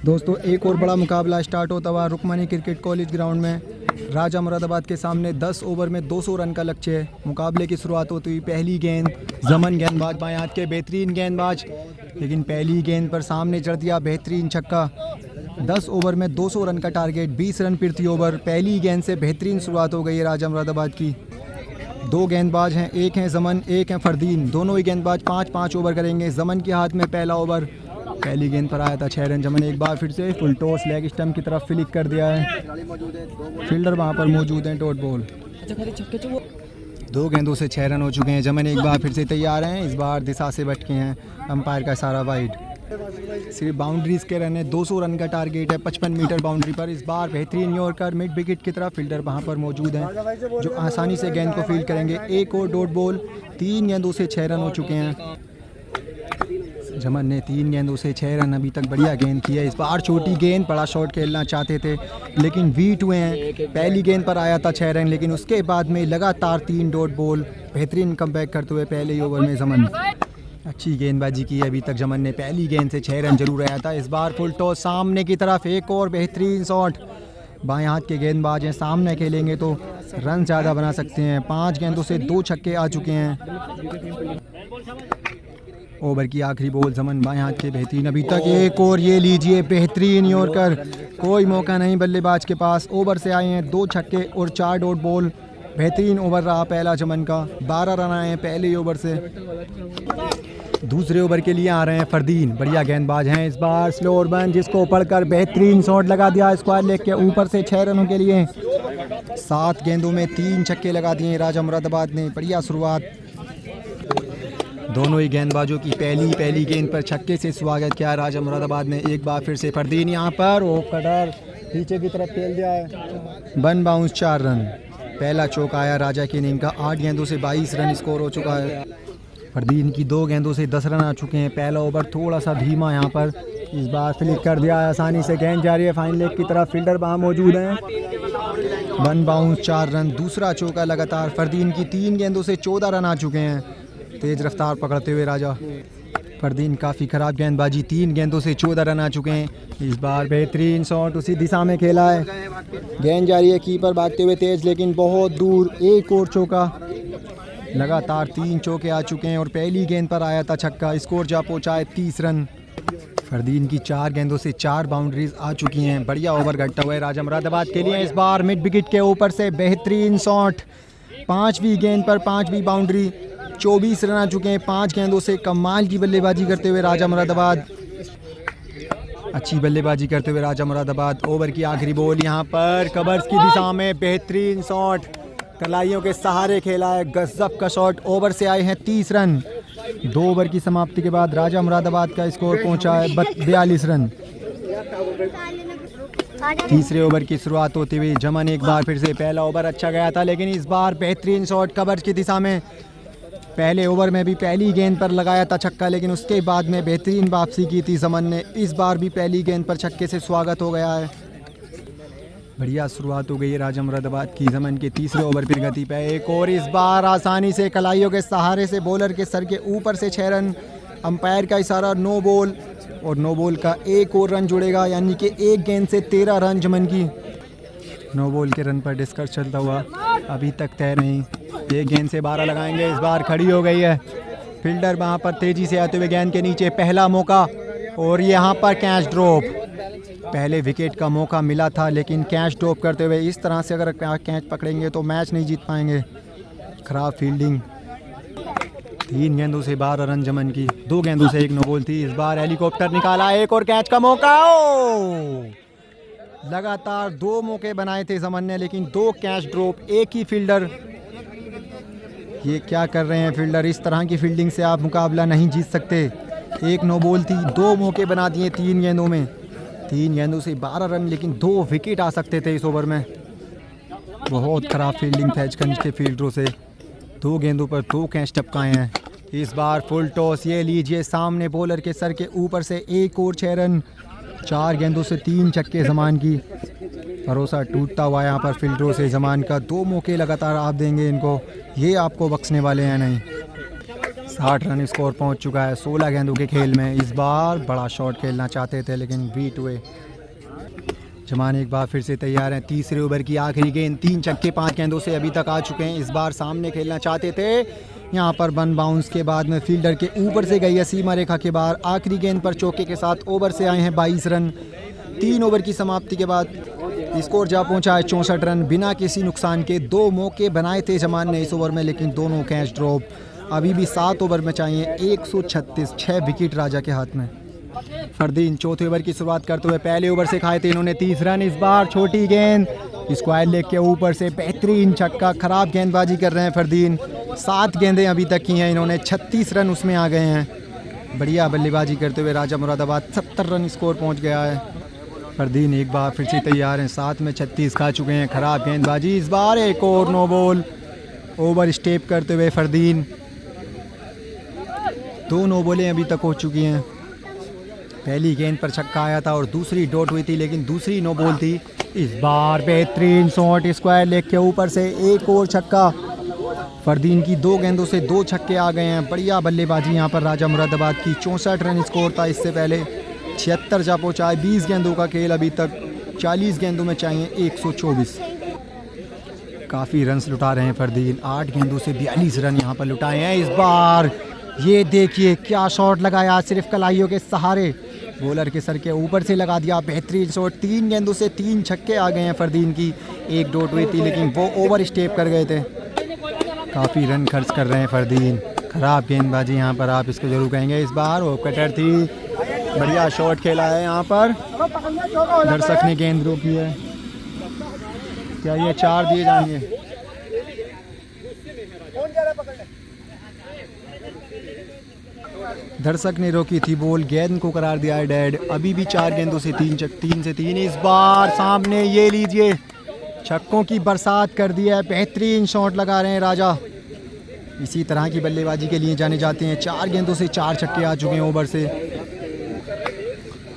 दोस्तों एक और बड़ा मुकाबला स्टार्ट होता हुआ रुकमनी क्रिकेट कॉलेज ग्राउंड में। राजा मुरादाबाद के सामने 10 ओवर में 200 रन का लक्ष्य है। मुकाबले की शुरुआत होती हुई पहली गेंद, जमन गेंदबाज बाएं हाथ के बेहतरीन गेंदबाज, लेकिन पहली गेंद पर सामने चढ़ दिया बेहतरीन छक्का। 10 ओवर में 200 रन का टारगेट, 20 रन प्रति ओवर। पहली गेंद से बेहतरीन शुरुआत हो गई है राजा मुरादाबाद की। दो गेंदबाज हैं, एक हैं जमन, एक हैं फरदीन। दोनों ही गेंदबाज 5-5 ओवर करेंगे। जमन के हाथ में पहला ओवर। पहली गेंद पर आया था 6 रन। जमन एक बार फिर से फुल टॉस लेग स्टंप की तरफ फ्लिक कर दिया है। फील्डर वहां पर मौजूद हैं, डॉट बॉल। दो गेंदों से 6 रन हो चुके हैं। जमन एक बार फिर से तैयार हैं, इस बार दिशा से भटके हैं। अंपायर का इशारा वाइड। सिर्फ बाउंड्रीज के रन है। 200 रन का टारगेट है 55 मीटर बाउंड्री पर। इस बार बेहतरीन यॉर्कर मिड विकेट की तरफ। फील्डर वहां पर मौजूद हैं जो आसानी से गेंद को फील्ड करेंगे। एक और डॉट बॉल। 3 गेंदों से 6 रन हो चुके हैं। जमन ने 3 गेंदों से 6 रन अभी तक बढ़िया गेंद की है। इस बार छोटी गेंद, बड़ा शॉट खेलना चाहते थे लेकिन बीट हुए हैं। पहली गेंद पर आया था 6 रन, लेकिन उसके बाद में लगातार 3 डॉट बॉल। बेहतरीन कमबैक करते हुए पहले ही ओवर में जमन अच्छी गेंदबाजी की है अभी तक। जमन ने पहली गेंद से 6 रन जरूर आया था। इस बार फुल टॉस सामने की तरफ, एक और बेहतरीन शॉट। बाएं हाथ के गेंदबाज हैं, सामने खेलेंगे तो रन ज़्यादा बना सकते हैं। 5 गेंदों से 2 छक्के आ चुके हैं। ओवर की आखिरी बॉल, जमन बाएं हाथ के बेहतरीन अभी तक। एक और ये लीजिए बेहतरीन यॉर्कर। कोई मौका नहीं बल्लेबाज के पास। ओवर से आए हैं 2 छक्के और 4 डॉट बॉल। बेहतरीन ओवर रहा पहला जमन का। 12 रन आए हैं पहले ओवर से। दूसरे ओवर के लिए आ रहे हैं फरदीन, बढ़िया गेंदबाज हैं। इस बार स्लो और बन, जिसको पढ़कर बेहतरीन शॉट लगा दिया स्क्वायर लेग के ऊपर से 6 रनों के लिए। 7 गेंदों में 3 छक्के लगा दिए राजा मुरादाबाद ने। बढ़िया शुरुआत। दोनों ही गेंदबाजों की पहली गेंद पर छक्के से स्वागत किया राजा मुरादाबाद ने। एक बार फिर से फरदीन यहाँ पर ओ कटर पीछे की तरफ खेल दिया है। 1 बाउंस 4 रन। पहला चौका आया राजा की इनिंग का। 8 गेंदों से 22 रन स्कोर हो चुका है। फरदीन की 2 गेंदों से 10 रन आ चुके हैं। पहला ओवर थोड़ा सा धीमा यहाँ पर। इस बार फ्लिक कर दिया आसानी से। गेंद जा रही है फाइन लेग की तरफ। फील्डर वहाँ मौजूद हैं। 1 बाउंस 4 रन। दूसरा चौका लगातार। फरदीन की 3 गेंदों से 14 रन आ चुके हैं। तेज रफ्तार पकड़ते हुए राजा। फरदीन काफ़ी ख़राब गेंदबाजी। 3 गेंदों से 14 रन आ चुके हैं। इस बार बेहतरीन शॉट उसी दिशा में खेला है। गेंद जा रही है कीपर भागते हुए तेज, लेकिन बहुत दूर। एक और चौका। लगातार 3 चौके आ चुके हैं और पहली गेंद पर आया था छक्का। स्कोर जा पहुंचा है 30 रन। फरदीन की 4 गेंदों से 4 बाउंड्रीज आ चुकी हैं। बढ़िया ओवर घटता हुआ है राजा मुरादाबाद के लिए। इस बार मिड विकेट के ऊपर से बेहतरीन शॉट। 5वीं गेंद पर 5वीं बाउंड्री। 24 रन आ चुके हैं 5 गेंदों से। कमाल की बल्लेबाजी करते हुए राजा मुरादाबाद। अच्छी बल्लेबाजी करते हुए राजा मुरादाबाद। ओवर की आखिरी बॉल यहाँ पर कवर्स की दिशा में। बेहतरीन शॉट, कलाइयों के सहारे खेला है। गजब का शॉट। ओवर से आए हैं 30 रन। 2 ओवर की समाप्ति के बाद राजा मुरादाबाद का स्कोर पहुंचा है 42 रन। तीसरे ओवर की शुरुआत होती हुई जमन एक बार फिर से। पहला ओवर अच्छा गया था, लेकिन इस बार बेहतरीन शॉट कवर्स की दिशा में। पहले ओवर में भी पहली गेंद पर लगाया था छक्का, लेकिन उसके बाद में बेहतरीन वापसी की थी जमन ने। इस बार भी पहली गेंद पर छक्के से स्वागत हो गया है। बढ़िया शुरुआत हो गई है राजा मुरादाबाद की। जमन के तीसरे ओवर पर गति पे एक और। इस बार आसानी से कलाइयों के सहारे से बॉलर के सर के ऊपर से 6 रन। अंपायर का इशारा नो बॉल, और नो बॉल का एक और रन जुड़ेगा, यानी कि 1 गेंद से 13 रन जमन की। नो बॉल के रन पर डिस्कस चलता हुआ अभी तक तय नहीं। 1 गेंद से 12 लगाएंगे। इस बार खड़ी हो गई है। फील्डर वहाँ पर तेजी से आते हुए गेंद के नीचे। पहला मौका और यहाँ पर कैच ड्रॉप। पहले विकेट का मौका मिला था, लेकिन कैच ड्रॉप करते हुए इस तरह से अगर कैच पकड़ेंगे तो मैच नहीं जीत पाएंगे। खराब फील्डिंग। 3 गेंदों से 12 रन जमन की। 2 गेंदों से 1 नो बॉल थी। इस बार हेलीकॉप्टर निकाला। एक और कैच का मौका। लगातार 2 मौके बनाए थे जमन ने, लेकिन 2 कैच ड्रॉप। एक ही फील्डर। ये क्या कर रहे हैं फील्डर? इस तरह की फील्डिंग से आप मुकाबला नहीं जीत सकते। 1 नो बॉल थी, 2 मौके बना दिए 3 गेंदों में। 3 गेंदों से 12 रन, लेकिन 2 विकेट आ सकते थे इस ओवर में। बहुत ख़राब फील्डिंग फैजगंज के फील्डरों से। 2 गेंदों पर 2 कैच टपकाए हैं। इस बार फुल टॉस। ये लीजिए सामने बॉलर के सर के ऊपर से एक और 6 रन। 4 गेंदों से 3 छक्के जमान की। भरोसा टूटता हुआ यहाँ पर फील्डरों से जमान का। 2 मौके लगातार आप देंगे इनको, ये आपको बख्शने वाले हैं नहीं। 60 रन स्कोर पहुंच चुका है 16 गेंदों के खेल में। इस बार बड़ा शॉट खेलना चाहते थे लेकिन बीट हुए। जमान एक बार फिर से तैयार हैं। तीसरे ओवर की आखिरी गेंद, 3 छक्के 5 गेंदों से अभी तक आ चुके हैं। इस बार सामने खेलना चाहते थे, यहाँ पर वन बाउंस के बाद में फील्डर के ऊपर से गई है सीमा रेखा के बाहर। आखिरी गेंद पर चौके के साथ ओवर से आए हैं 22 रन। 3 ओवर की समाप्ति के बाद स्कोर जा पहुंचा है 64 रन। बिना किसी नुकसान के 2 मौके बनाए थे जमान ने इस ओवर में, लेकिन दोनों कैच ड्रॉप। अभी भी 7 ओवर में चाहिए 136, 6 विकेट राजा के हाथ में। फरदीन चौथे ओवर की शुरुआत करते हुए पहले ओवर से खाए थे इन्होंने 30 रन। इस बार छोटी गेंद स्क्वायर लेग के ऊपर से बेहतरीन छक्का। खराब गेंदबाजी कर रहे हैं फरदीन। 7 गेंदें अभी तक की हैं इन्होंने, 36 रन उसमें आ गए हैं। बढ़िया बल्लेबाजी करते हुए राजा मुरादाबाद 70 रन स्कोर पहुंच गया है। फरदीन एक बार फिर से तैयार हैं, 7 में 36 खा चुके हैं। खराब गेंदबाजी, इस बार एक और नो बॉल। ओवर स्टेप करते हुए फरदीन, 2 नो बॉलें अभी तक हो चुकी हैं। पहली गेंद पर छक्का आया था और दूसरी डॉट हुई थी, लेकिन दूसरी नो बॉल थी। इस बार बेहतरीन शॉट स्क्वायर लेग के ऊपर से, एक और छक्का। फरदीन की 2 गेंदों से 2 छक्के आ गए हैं। बढ़िया बल्लेबाजी यहाँ पर राजा मुरादाबाद की। 64 रन स्कोर था इससे पहले, 76 जा पहुँचा है। 20 गेंदों का खेल अभी तक, 40 गेंदों में चाहिए 124। काफ़ी रन्स लुटा रहे हैं फरदीन। 8 गेंदों से 42 रन यहाँ पर लुटाए हैं। इस बार ये देखिए क्या शॉट लगाया, सिर्फ कलाइयों के सहारे। बॉलर के सर के ऊपर से लगा दिया, बेहतरीन शॉट। 3 गेंदों से 3 छक्के आ गए हैं फरदीन की। 1 डॉट हुई थी लेकिन वो ओवर स्टेप कर गए थे। काफ़ी रन खर्च कर रहे हैं फरदीन। खराब गेंदबाजी यहाँ पर आप इसको जरूर कहेंगे। इस बार वो कटर थी, बढ़िया शॉट खेला है यहाँ पर। दर्शक ने गेंद रोकी है। क्या ये 4 दिए जाएंगे? दर्शक ने रोकी थी बॉल, गेंद को करार दिया है डेड। अभी भी 4 गेंदों से 3 से 3। इस बार सामने ये लीजिए, छक्कों की बरसात कर दिया है। बेहतरीन शॉट लगा रहे हैं राजा। इसी तरह की बल्लेबाजी के लिए जाने जाते हैं। 4 गेंदों से 4 छक्के आ चुके हैं ओवर से।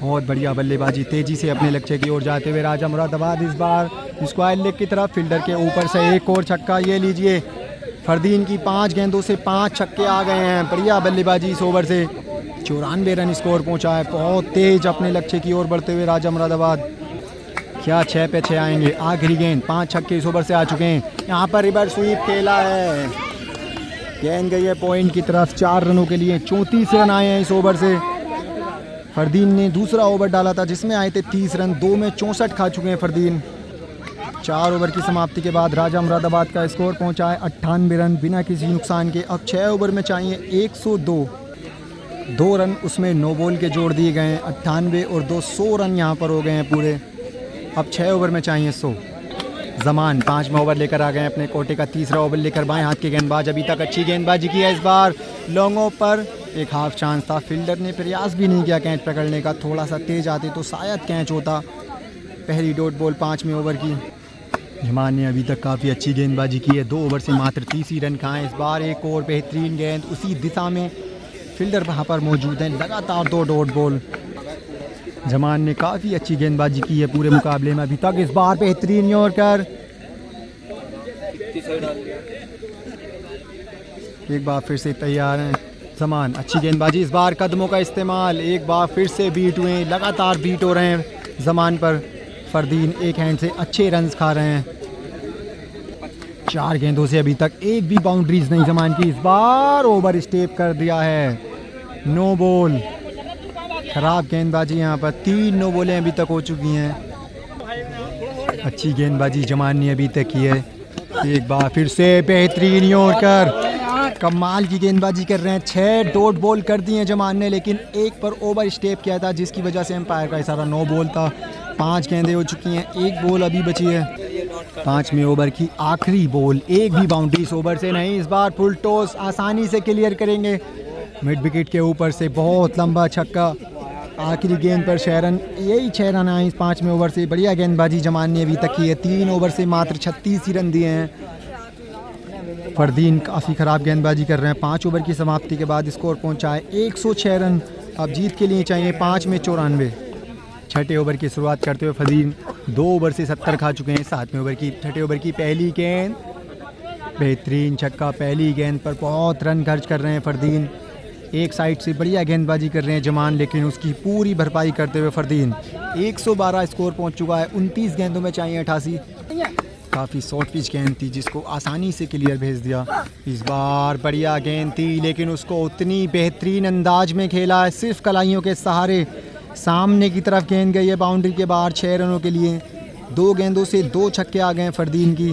बहुत बढ़िया बल्लेबाजी, तेजी से अपने लक्ष्य की ओर जाते हुए राजा मुरादाबाद। इस बार स्क्वायर लेग की तरफ, फील्डर के ऊपर से एक और छक्का। ये लीजिए, फरदीन की 5 गेंदों से 5 छक्के आ गए हैं। बढ़िया बल्लेबाजी इस ओवर से। 94 रन स्कोर पहुंचा है। बहुत तेज अपने लक्ष्य की ओर बढ़ते हुए राजा मुरादाबाद। क्या 6 पे 6 आएंगे? आखिरी गेंद, 5 छक्के इस ओवर से आ चुके हैं। यहाँ पर रिवर्स स्वीप खेला है, गेंद गई है पॉइंट की तरफ। 4 रनों के लिए 34 रन आए हैं इस ओवर से। फरदीन ने दूसरा ओवर डाला था जिसमें आए थे 30 रन। 2 में 64 खा चुके हैं फरदीन। 4 ओवर की समाप्ति के बाद राजा मुरादाबाद का स्कोर पहुंचा है 98 रन बिना किसी नुकसान के। अब 6 ओवर में चाहिए 102। 2 रन उसमें नो बॉल के जोड़ दिए गए हैं। 98 और 200 रन यहाँ पर हो गए हैं पूरे। अब 6 ओवर में चाहिए 100। जमान 5वां ओवर लेकर आ गए हैं अपने कोटे का। तीसरा ओवर लेकर बाएं हाथ के गेंदबाज अभी तक अच्छी गेंदबाजी की है। इस बार लॉन्गों पर एक हाफ चांस था, फील्डर ने प्रयास भी नहीं किया कैच पकड़ने का। थोड़ा सा तेज आते तो शायद कैच होता। पहली डॉट बॉल 5वें ओवर की। जमान ने अभी तक काफ़ी अच्छी गेंदबाजी की है। 2 ओवर से मात्र 30 ही रन खाएं। इस बार एक और बेहतरीन गेंद उसी दिशा में, फील्डर वहाँ पर मौजूद हैं। लगातार 2 डॉट बॉल। जमान ने काफ़ी अच्छी गेंदबाजी की है पूरे मुकाबले में अभी तक। इस बार बेहतरीन यॉर्कर। एक बार फिर से तैयार हैं जमान। अच्छी गेंदबाजी, इस बार कदमों का इस्तेमाल। एक बार फिर से बीट हुए, लगातार बीट हो रहे हैं जमान पर। फरदीन एक हैंड से अच्छे रन्स खा रहे हैं। 4 गेंदों से अभी तक एक भी बाउंड्रीज नहीं जमान की। इस बार ओवर स्टेप कर दिया है, नो बॉल। खराब गेंदबाजी यहाँ पर। 3 नो बॉलें अभी तक हो चुकी हैं। अच्छी गेंदबाजी जमान ने अभी तक की है। एक बार फिर से बेहतरीन यॉर्कर। कमाल की गेंदबाजी कर रहे हैं। 6 डॉट बॉल कर दिए हैं जमान ने, लेकिन एक पर ओवर स्टेप किया था जिसकी वजह से एम्पायर का इशारा नो बॉल था। 5 गेंदें हो चुकी हैं, 1 बॉल अभी बची है। 5वें ओवर की आखिरी बॉल। एक भी बाउंड्री इस ओवर से नहीं। इस बार फुल टॉस आसानी से क्लियर करेंगे। मिड विकेट के ऊपर से बहुत लंबा छक्का। आखिरी गेंद पर 6 रन। यही 6 रन आए इस 5वें ओवर से। बढ़िया गेंदबाजी जमान ने अभी तक की है। 3 ओवर से मात्र 36 ही रन दिए हैं। फरदीन काफ़ी ख़राब गेंदबाजी कर रहे हैं। 5 ओवर की समाप्ति के बाद स्कोर पहुंचा है 106 रन। अब जीत के लिए चाहिए 5 में 94। 6ठे ओवर की शुरुआत करते हुए फरदीन 2 ओवर से 70 खा चुके हैं। 7वें ओवर की 6ठे ओवर की पहली गेंद, बेहतरीन छक्का। पहली गेंद पर बहुत रन खर्च कर रहे हैं फरदीन। एक साइड से बढ़िया गेंदबाजी कर रहे हैं जमान, लेकिन उसकी पूरी भरपाई करते हुए फरदीन। 112 स्कोर पहुंच चुका है। 29 गेंदों में चाहिए 88। काफ़ी शॉर्ट पिच गेंद थी जिसको आसानी से क्लियर भेज दिया। इस बार बढ़िया गेंद थी, लेकिन उसको उतनी बेहतरीन अंदाज में खेला है, सिर्फ कलाइयों के सहारे सामने की तरफ गेंद गई है बाउंड्री के बाहर 6 रनों के लिए। 2 गेंदों से 2 छक्के आ गए फरदीन की।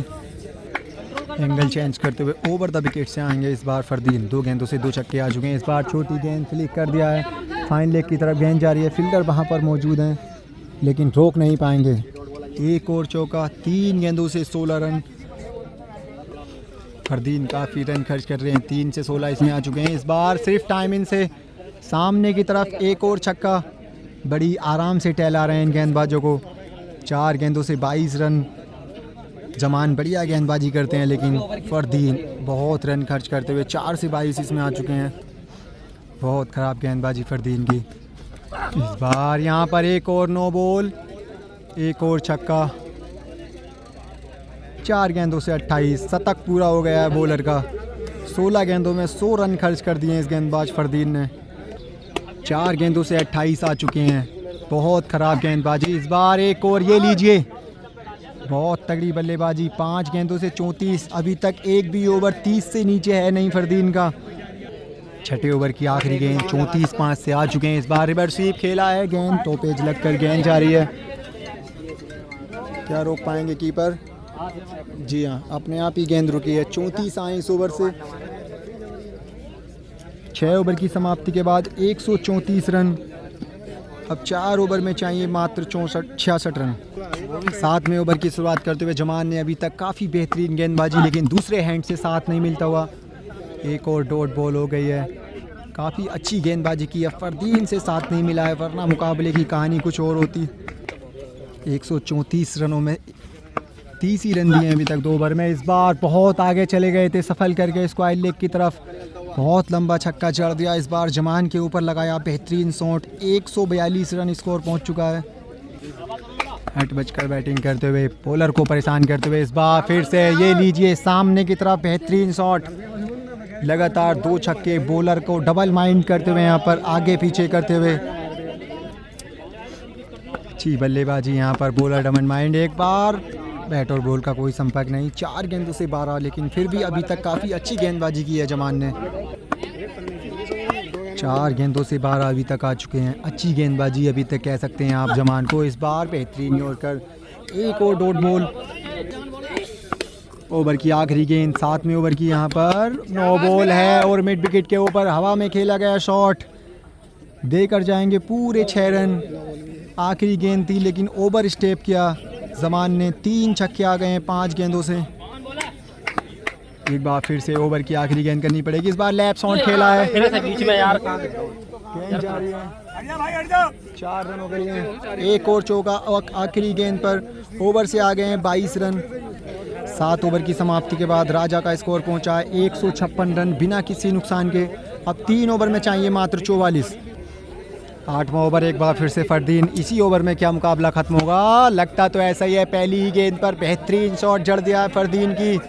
एंगल चेंज करते हुए ओवर द विकेट से आएंगे इस बार फरदीन। 2 गेंदों से 2 छक्के आ चुके हैं। इस बार छोटी गेंद फ्लिक कर दिया है, फाइन लेग की तरफ गेंद जा रही है। फील्डर वहाँ पर मौजूद हैं लेकिन रोक नहीं पाएंगे। एक और चौका। 3 गेंदों से 16 रन। फरदीन काफ़ी रन खर्च कर रहे हैं, 3 से 16 इसमें आ चुके हैं। इस बार सिर्फ टाइमिंग से सामने की तरफ एक और छक्का। बड़ी आराम से टहला रहे हैं इन गेंदबाजों को। 4 गेंदों से 22 रन। जमान बढ़िया गेंदबाजी करते हैं, लेकिन फरदीन बहुत रन खर्च करते हुए 4 से 22 इसमें आ चुके हैं। बहुत ख़राब गेंदबाजी फरदीन की। इस बार यहाँ पर एक और नो बॉल, एक और छक्का। 4 गेंदों से 28। शतक पूरा हो गया है बॉलर का। 16 गेंदों में 100 रन खर्च कर दिए इस गेंदबाज फरदीन ने। 4 गेंदों से 28 आ चुके हैं। बहुत ख़राब गेंदबाजी। इस बार एक और, ये लीजिए, बहुत तगड़ी बल्लेबाजी। 5 गेंदों से 34। अभी तक एक भी ओवर 30 से नीचे है नहीं फरदीन का। छठे ओवर की आखिरी गेंद। 34-5 से आ चुके हैं। इस बार रिवर्स स्वीप खेला है, गेंद टॉपेज लगकर गेंद जा रही है। क्या रोक पाएंगे कीपर? जी हाँ, अपने आप ही गेंद रुकी है। 34 आए इस ओवर से। 6 ओवर की समाप्ति के बाद 134 रन। अब 4 ओवर में चाहिए मात्र 66 रन। 7वें ओवर की शुरुआत करते हुए जमान ने अभी तक काफ़ी बेहतरीन गेंदबाजी, लेकिन दूसरे हैंड से साथ नहीं मिलता हुआ। एक और डॉट बॉल हो गई है। काफ़ी अच्छी गेंदबाजी की है, फरदीन से साथ नहीं मिला है, वरना मुकाबले की कहानी कुछ और होती। 134 रनों में 30 ही रन दिए हैं अभी तक 2 ओवर में। इस बार बहुत आगे चले गए थे सफल करके स्क्वायर लेग की तरफ। बहुत लंबा छक्का चढ़ दिया। इस बार जमान के ऊपर लगाया बेहतरीन शॉट। 142 रन स्कोर पहुंच चुका है। हट बचकर बैटिंग करते हुए बॉलर को परेशान करते हुए इस बार फिर से, ये लीजिए, सामने की तरफ बेहतरीन शॉट। लगातार 2 छक्के, बॉलर को डबल माइंड करते हुए यहाँ पर आगे पीछे करते हुए। अच्छी बल्लेबाजी यहाँ पर, बॉलर डबल माइंड। एक बार बैट और बॉल का कोई संपर्क नहीं। 4 गेंदों से 12, लेकिन फिर भी अभी तक काफ़ी अच्छी गेंदबाजी की है जमान ने। 4 गेंदों से 12 अभी तक आ चुके हैं। अच्छी गेंदबाजी अभी तक कह सकते हैं आप जमान को। इस बार बेहतरीन यॉर्कर। एक और डॉट बॉल। ओवर की आखिरी गेंद। 7वें ओवर की यहाँ पर नो बॉल है और मिड विकेट के ऊपर हवा में खेला गया शॉट देकर जाएंगे पूरे 6 रन। आखिरी गेंद थी, लेकिन ओवर स्टेप किया जमान ने। 3 छक्के आ गए हैं 5 गेंदों से। एक बार फिर से ओवर की आखिरी गेंद करनी पड़ेगी। इस बार लैप शॉट खेला है, बीच में यार गेंद जा रही है। 4 रन हो गए हैं। एक और चौका आखिरी गेंद पर। ओवर से आ गए हैं 22 रन। 7 ओवर की समाप्ति के बाद राजा का स्कोर पहुंचा है 156 रन बिना किसी नुकसान के। अब 3 ओवर में चाहिए मात्र 44। 8वां ओवर। एक बार फिर से फरदीन। इसी ओवर में क्या मुकाबला खत्म होगा? लगता तो ऐसा ही है। पहली ही गेंद पर बेहतरीन शॉट जड़ दिया है फरदीन की।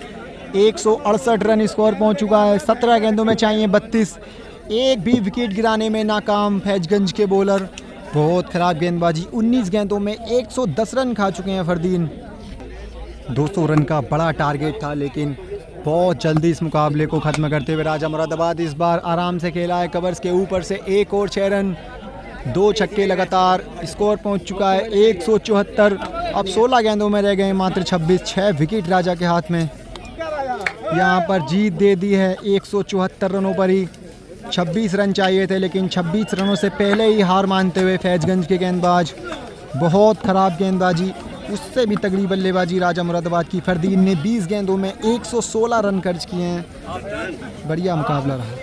168 रन स्कोर पहुंच चुका है। 17 गेंदों में चाहिए 32। एक भी विकेट गिराने में नाकाम फैजगंज के बॉलर। बहुत ख़राब गेंदबाजी। 19 गेंदों में 110 रन खा चुके हैं फरदीन। 200 रन का बड़ा टारगेट था, लेकिन बहुत जल्दी इस मुकाबले को ख़त्म करते हुए राजा मुरादाबाद इस बार आराम से खेला है। कवर्स के ऊपर से एक और 6 रन। 2 छक्के लगातार। स्कोर पहुंच चुका है 174। अब 16 गेंदों में रह गए मात्र 26। 6 विकेट राजा के हाथ में। यहाँ पर जीत दे दी है 174 रनों पर ही। 26 रन चाहिए थे, लेकिन 26 रनों से पहले ही हार मानते हुए फैजगंज के गेंदबाज। बहुत ख़राब गेंदबाजी। उससे भी तगड़ी बल्लेबाजी राजा मुरादाबाद की। फरदीन ने 20 गेंदों में 116 रन खर्च किए हैं। बढ़िया मुकाबला रहा।